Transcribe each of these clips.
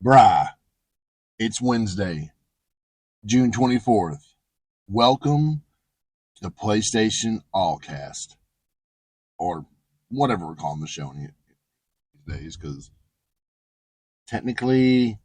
Brah, it's Wednesday, June 24th. Welcome to the PlayStation Allcast, or whatever we're calling the show these days, because technically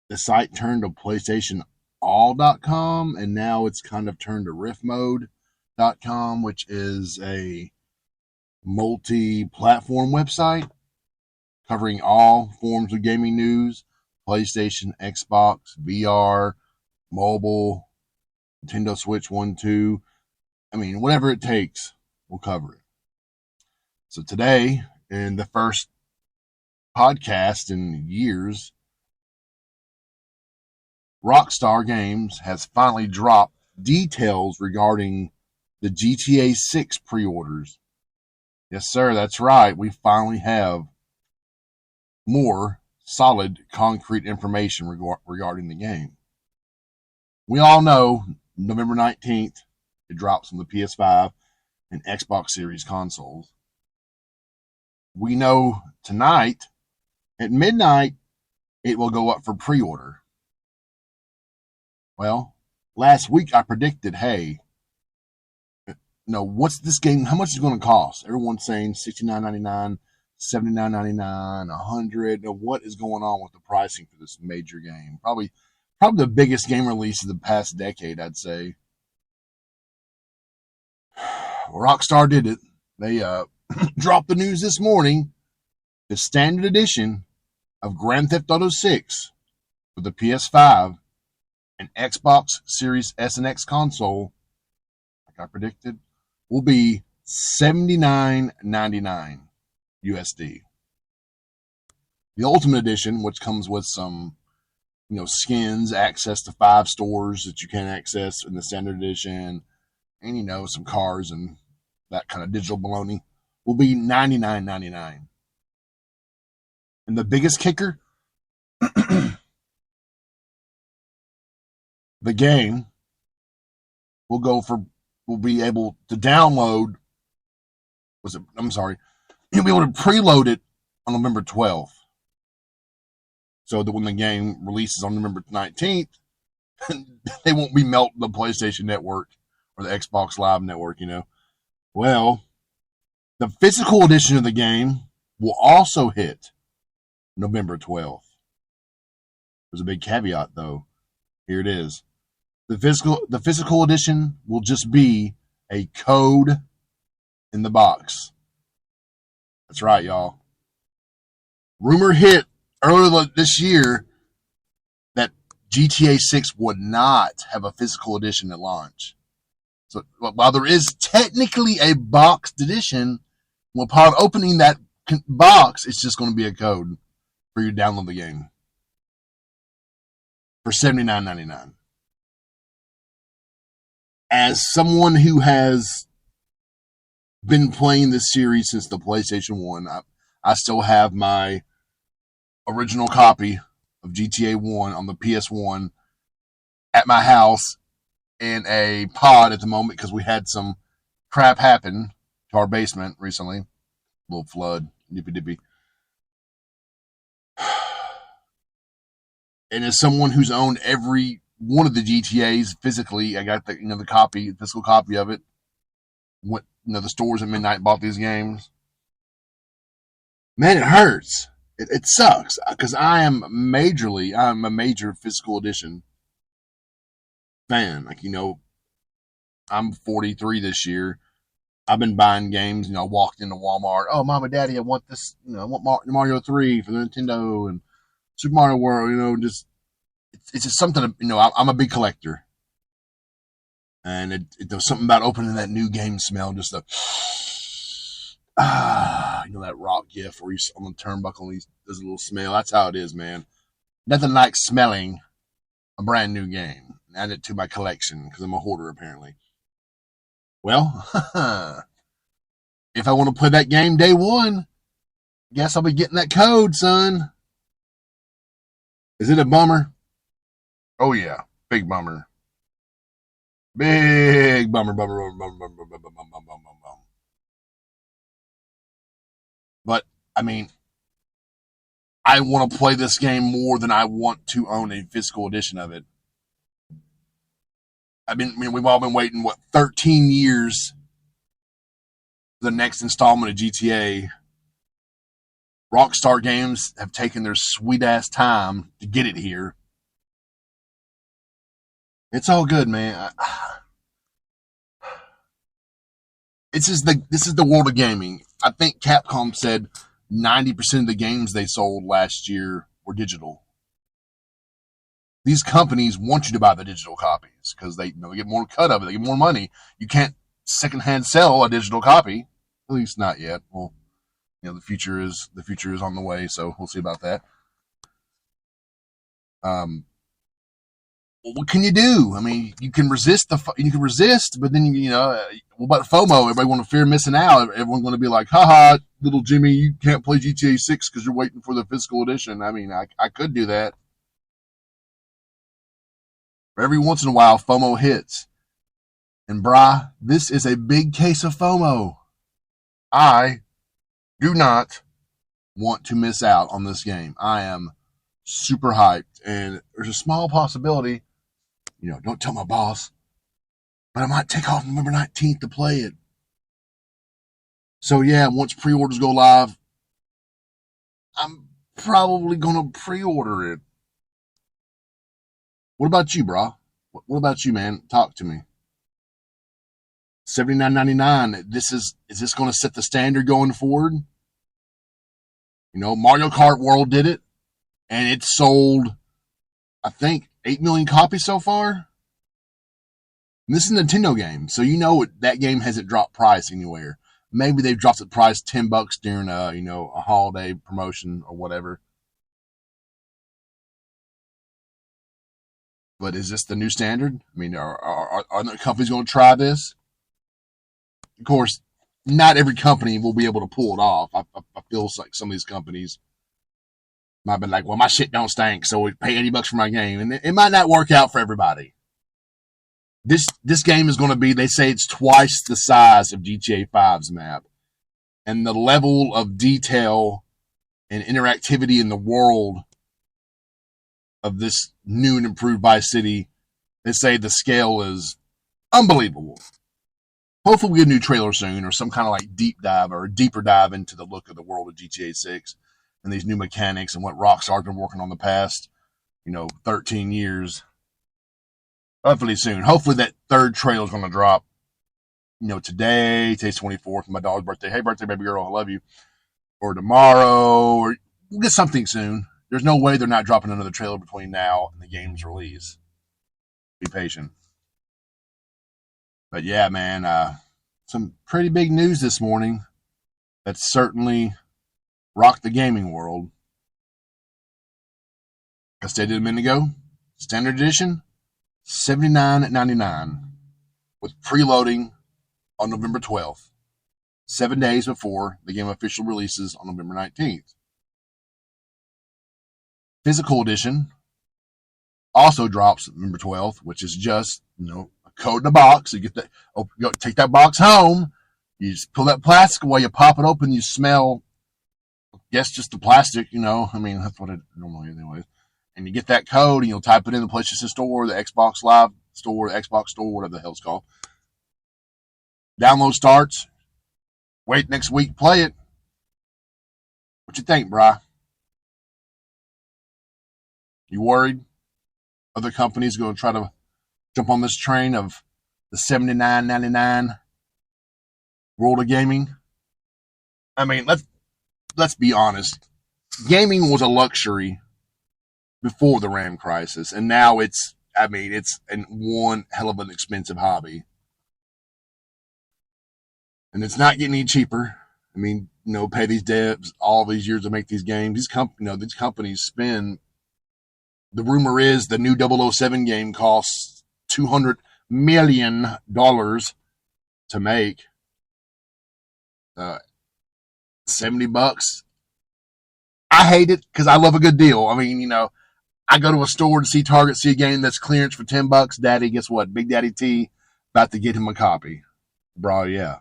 the site turned to PlayStationAll.com, and now it's kind of turned to RiffMode.com, which is a multi-platform website covering all forms of gaming news: PlayStation, Xbox, VR, mobile, Nintendo Switch 1, 2. I mean, whatever it takes, we'll cover it. So today, in the first podcast in years, Rockstar Games has finally dropped details regarding the GTA 6 pre-orders. Yes, sir, that's right. We finally have more solid, concrete information regarding the game. We all know November 19th, it drops on the PS5 and Xbox Series consoles. We know tonight at midnight it will go up for pre-order. Well, last week I predicted, hey, what's this game? How much is it going to cost? Everyone's saying $69.99, $79.99, $100. What is going on with the pricing for this major game? Probably the biggest game release of the past decade, I'd say. Rockstar did it. They dropped the news this morning. The standard edition of Grand Theft Auto 6 for the PS5 and Xbox Series S and X console, like I predicted, will be $79.99 USD. The Ultimate Edition, which comes with some, skins, access to 5 stores that you can access in the Standard Edition, and, some cars and that kind of digital baloney, will be $99.99. And the biggest kicker, the game will be able to download, you'll be able to preload it on November 12th. So that when the game releases on November 19th, they won't be melting the PlayStation Network or the Xbox Live Network, Well, the physical edition of the game will also hit November 12th. There's a big caveat, though. Here it is. The physical edition will just be a code in the box. That's right, y'all. Rumor hit earlier this year that GTA 6 would not have a physical edition at launch. So while there is technically a boxed edition, upon opening that box, it's just going to be a code for you to download the game for $79.99. As someone who has been playing this series since the PlayStation 1, I still have my original copy of GTA 1 on the PS1 at my house in a pod at the moment because we had some crap happen to our basement recently. A little flood, dippy dippy. And as someone who's owned every one of the GTAs physically, I got the physical copy of it. Went, the stores at midnight, bought these games. Man, it hurts. It sucks because I'm a major physical edition fan. I'm 43 this year. I've been buying games. I walked into Walmart. Oh, Mom and Daddy, I want this. I want Mario 3 for the Nintendo and Super Mario World. It's just something. I'm a big collector, and there's something about opening that new game smell. Just that rock gift where you on the turnbuckle, there's a little smell. That's how it is, man. Nothing like smelling a brand new game. Add it to my collection because I'm a hoarder, apparently. Well, if I want to play that game day one, guess I'll be getting that code, son. Is it a bummer? Oh yeah, big bummer. Big bummer. But I mean, I want to play this game more than I want to own a physical edition of it. We've all been waiting, 13 years for the next installment of GTA. Rockstar Games have taken their sweet ass time to get it here. It's all good, man. This is the world of gaming. I think Capcom said 90% of the games they sold last year were digital. These companies want you to buy the digital copies because they get more cut of it. They get more money. You can't secondhand sell a digital copy, at least not yet. Well, the future is on the way, so we'll see about that. What can you do? I mean, you can resist, but then what about FOMO? Everybody want to fear missing out. Everyone's going to be like, haha, little Jimmy, you can't play GTA 6 because you're waiting for the physical edition. I mean, I could do that. Every once in a while, FOMO hits. And brah, this is a big case of FOMO. I do not want to miss out on this game. I am super hyped. And there's a small possibility, don't tell my boss, but I might take off November 19th to play it. So yeah, once pre-orders go live, I'm probably going to pre-order it. What about you, bro? What about you, man? Talk to me. $79.99. Is this going to set the standard going forward? Mario Kart World did it, and it sold, I think, 8 million copies so far. And this is a Nintendo game, so that game hasn't dropped price anywhere. Maybe they've dropped the price $10 during a holiday promotion or whatever. But is this the new standard? I mean, are other companies going to try this? Of course, not every company will be able to pull it off. I feel like some of these companies might be like, well, my shit don't stink, so we pay $80 for my game. And it might not work out for everybody. This game is going to be, they say it's twice the size of GTA 5's map. And the level of detail and interactivity in the world of this new and improved Vice City, they say the scale is unbelievable. Hopefully we get a new trailer soon, or some kind of like deep dive or a deeper dive into the look of the world of GTA 6 and these new mechanics and what Rockstar's been working on the past, 13 years. Hopefully soon. Hopefully that third trailer is going to drop, today's 24th, my dog's birthday. Hey, birthday, baby girl, I love you. Or tomorrow, or we'll get something soon. There's no way they're not dropping another trailer between now and the game's release. Be patient. But yeah, man, some pretty big news this morning that certainly rocked the gaming world. I stated a minute ago, standard edition, $79.99 with preloading on November 12th, 7 days before the game official releases on November 19th. Physical edition also drops November 12th, which is just, a code in a box. You get that, take that box home, you just pull that plastic away, you pop it open, you smell, I guess just the plastic, that's what it normally is anyways. And you get that code and you'll type it in the PlayStation Store, the Xbox Live Store, the Xbox Store, whatever the hell it's called. Download starts. Wait next week, play it. What you think, brah? You worried other companies are going to try to jump on this train of the $79.99 world of gaming? I mean, let's be honest. Gaming was a luxury before the RAM crisis, and now it's one hell of an expensive hobby. And it's not getting any cheaper. Pay these devs all these years to make these games. These companies spend. The rumor is the new 007 game costs $200 million to make. $70. I hate it because I love a good deal. I go to a store to see Target, see a game that's clearance for $10. Daddy, guess what? Big Daddy T about to get him a copy. Bro, yeah.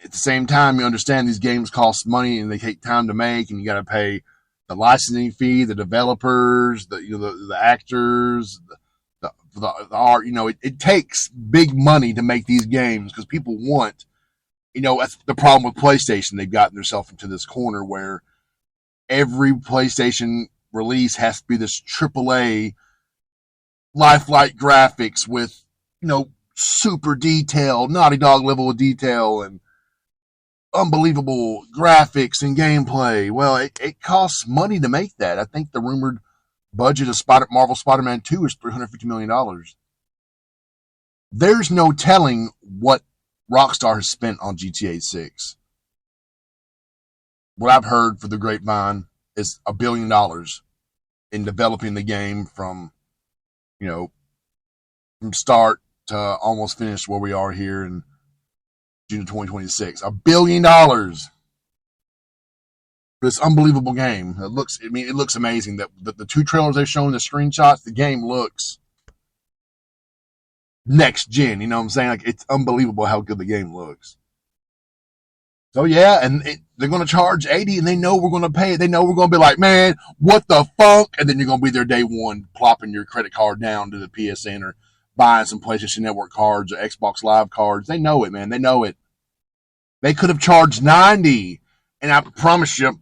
at the same time, you understand these games cost money and they take time to make, and you got to pay the licensing fee, the developers, the actors, the art. It takes big money to make these games because people want. That's the problem with PlayStation. They've gotten themselves into this corner where every PlayStation release has to be this AAA lifelike graphics with, super detailed, Naughty Dog level of detail and unbelievable graphics and gameplay. Well, it costs money to make that. I think the rumored budget of Marvel Spider-Man 2 is $350 million. There's no telling what Rockstar has spent on GTA 6. What I've heard for the grapevine is $1 billion in developing the game from start to almost finished where we are here in June of 2026. $1 billion for this unbelievable game. It looks amazing. That the two trailers they've shown, the screenshots, the game looks next gen. You know what I'm saying? Like, it's unbelievable how good the game looks. So yeah, and they're going to charge $80, and they know we're going to pay it. They know we're going to be like, man, what the fuck? And then you're going to be there day one, plopping your credit card down to the PSN or buying some PlayStation Network cards or Xbox Live cards. They know it, man. They know it. They could have charged $90, and I promise you,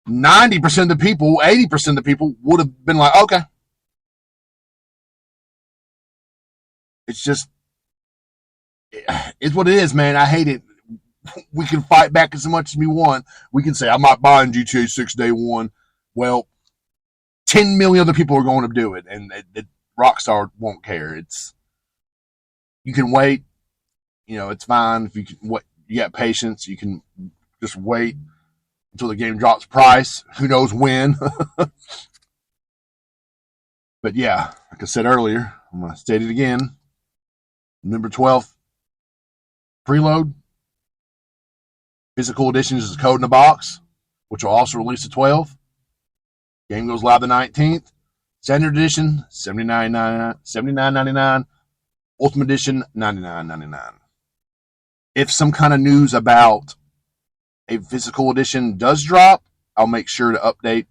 90% of the people, 80% of the people would have been like, okay. It's just, it's what it is, man. I hate it. We can fight back as much as we want. We can say, I'm not buying GTA 6 day one. Well, 10 million other people are going to do it, and Rockstar won't care. You can wait. It's fine. If you can wait, you got patience. You can just wait until the game drops price. Who knows when? But yeah, like I said earlier, I'm going to state it again. November 12th, preload. Physical edition is code in the box, which will also release the 12th. Game goes live the 19th. Standard edition, $79.99. Ultimate edition, $99.99. If some kind of news about a physical edition does drop, I'll make sure to update,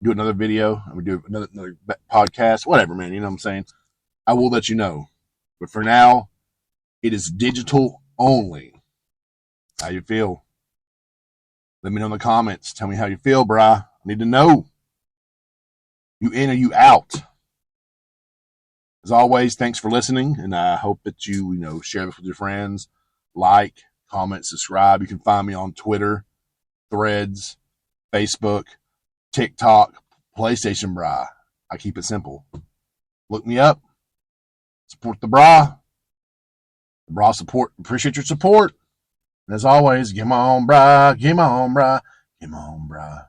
do another video, and we do another podcast, whatever, man. You know what I'm saying? I will let you know. But for now, it is digital only. How you feel? Let me know in the comments. Tell me how you feel, brah. I need to know. You in or you out? As always, thanks for listening, and I hope that you share this with your friends. Like, comment, subscribe. You can find me on Twitter, Threads, Facebook, TikTok, PlayStation Brah. I keep it simple. Look me up. Support the Brah. The Brah support. Appreciate your support. And as always, game on, brah. Game on, brah. Game on, brah.